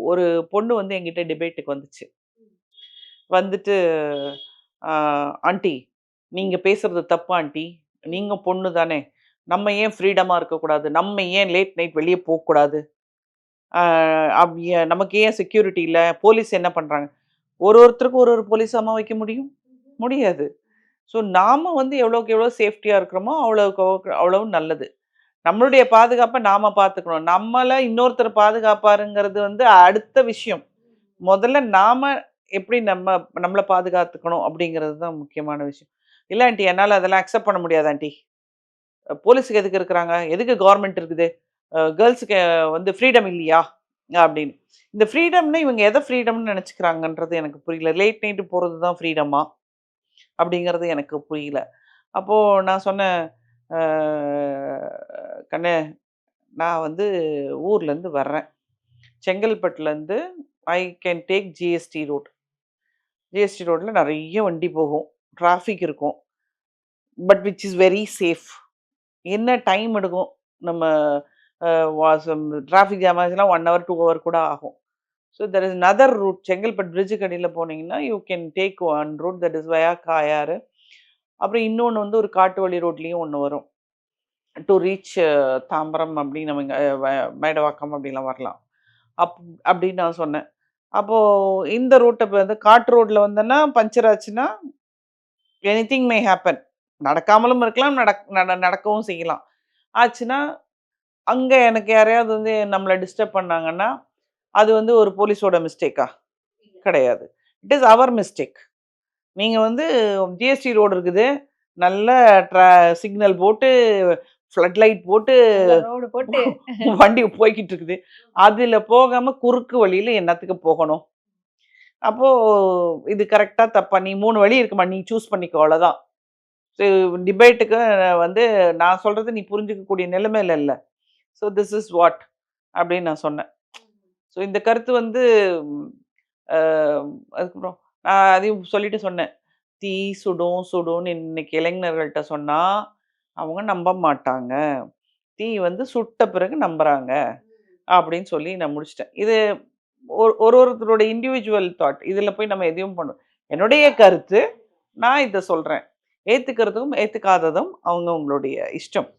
ஒரு பொண்ணு வந்து என்கிட்ட டிபேட்டுக்கு வந்துச்சு. வந்துட்டு, "ஆன்ட்டி, நீங்க பேசுறது தப்பு ஆன்ட்டி. நீங்க பொண்ணு தானே! நம்ம ஏன் ஃப்ரீடமா இருக்கக்கூடாது? நம்ம ஏன் லேட் நைட் வெளிய போக்கூடாது? ஆ நமக்கு ஏன் செக்யூரிட்டி இல்ல? போலீஸ் என்ன பண்றாங்க?" ஒருத்தருக்கும் ஒரு போலீஸாம்மா வைக்க முடியும்? முடியாது. ஸோ நாம வந்து எவ்வளோக்கு எவ்வளோ சேஃப்டியா இருக்கிறோமோ, அவ்வளவு நல்லது. நம்மளுடைய பாதுகாப்ப நாம பார்த்துக்கணும். நம்மள இன்னொருத்தர் பாதுகாப்பாருங்கிறது வந்து அடுத்த விஷயம். முதல்ல நாம எப்படி நம்மள பாதுகாத்துக்கணும் அப்படிங்கிறது தான் முக்கியமான விஷயம். இல்ல ஆன்டி என்னால அதெல்லாம் அக்செப்ட் பண்ண முடியாது ஆன்டி. போலீஸ்க்கு எதுக்கு இருக்கிறாங்க? எதுக்கு கவர்ன்மென்ட் இருக்குது? கேர்ல்ஸ்க்கு வந்து ஃப்ரீடம் இல்லையா? அப்படின்னு. இந்த ஃப்ரீடம்னா இவங்க எத ஃப்ரீடம்னு நெனச்சுக்கிறாங்கன்றது எனக்கு புரியல. லேட் நைட் போறது தான் ஃப்ரீடமா? அப்படிங்கிறது எனக்கு புரியல. அப்போ நான் சொன்னேன், "அ கண்ணு, நான் வந்து ஊர்லேருந்து வர்றேன். செங்கல்பட்டுலேருந்து I can take GST road. GST ரோட்ல நெறைய வண்டி போகும். டிராஃபிக் இருக்கும். But which is very safe. என்ன டைம் எடுக்கும்? நம்ம அ வாசம் டிராஃபிக் ஜாம் ஆச்சுன்னா 1 ஹவர், 2 ஹவர் கூட ஆகும். So there is another route. செங்கல்பட்டு பிரிட்ஜுக்கு அடியில போனீங்கன்னா, you can take one route that is via Kayaru. அப்புறம் இன்னொன்னு வந்து ஒரு காட்டு வழி ரோட்லயும் ஒண்ணு வரும். டூ ரீச் தாம்பரம் அப்படி நம்ம இங்க மேடவாக்கம் அப்படிலாம் வரலாம். அப் அப்படின்னு நான் சொன்னேன். அப்போ இந்த ரூட்ட வந்து காட்டு ரோட்ல வந்தேன்னா, பஞ்சர் ஆச்சுன்னா, எனிதிங் மே ஹேப்பன். நடக்காமலும் இருக்கலாம், நடக்கவும் செய்யலாம். ஆச்சுன்னா, அங்க எனக்கு யாரையாவது வந்து நம்மள டிஸ்டர்ப் பண்ணாங்கன்னா, அது வந்து ஒரு போலீஸோட மிஸ்டேக்கா? கிடையாது. It is our mistake. நீங்க வந்து ஜிஎஸ்டி ரோடு இருக்குது. நல்ல ட்ரா சிக்னல் போட்டு, ஃப்ளட் லைட் போட்டு ரோடு போட்டு வண்டி போய்க்கிட்டு இருக்குது. அதுல போகாம குறுக்கு வழியில என்னத்துக்கு போகணும்? அப்போ இது கரெக்ட்டா தப்பா? நீ 3 வழி இருக்கும்மா. நீ சூஸ் பண்ணிக்கோ அவ்வளோதான். டிபேட்டுக்கு வந்து நான் சொல்றத நீ புரிஞ்சுக்கக்கூடிய நிலைமையில இல்ல. ஸோ திஸ் இஸ் வாட் அப்படின்னு நான் சொன்னேன். ஸோ இந்த கருத்து வந்து அ அதுக்கப்புறம் நான் அதையும் சொல்லிட்டு சொன்னேன். "தீ சுடும் சுடும்ன்னு இன்னைக்கு இளைஞர்கள்ட்ட சொன்னா, அவங்க நம்ப மாட்டாங்க. தீ வந்து சுட்ட பிறகு நம்புறாங்க." அப்படின்னு சொல்லி நான் முடிச்சுட்டேன். இது ஒருத்தரோட இண்டிவிஜுவல் தாட். இதுல போய் நம்ம எதையும் என்னுடைய கருத்து. நான் இத சொல்றேன். ஏத்துக்கிறதும், ஏத்துக்காததும் அவங்கவங்களுடைய இஷ்டம்.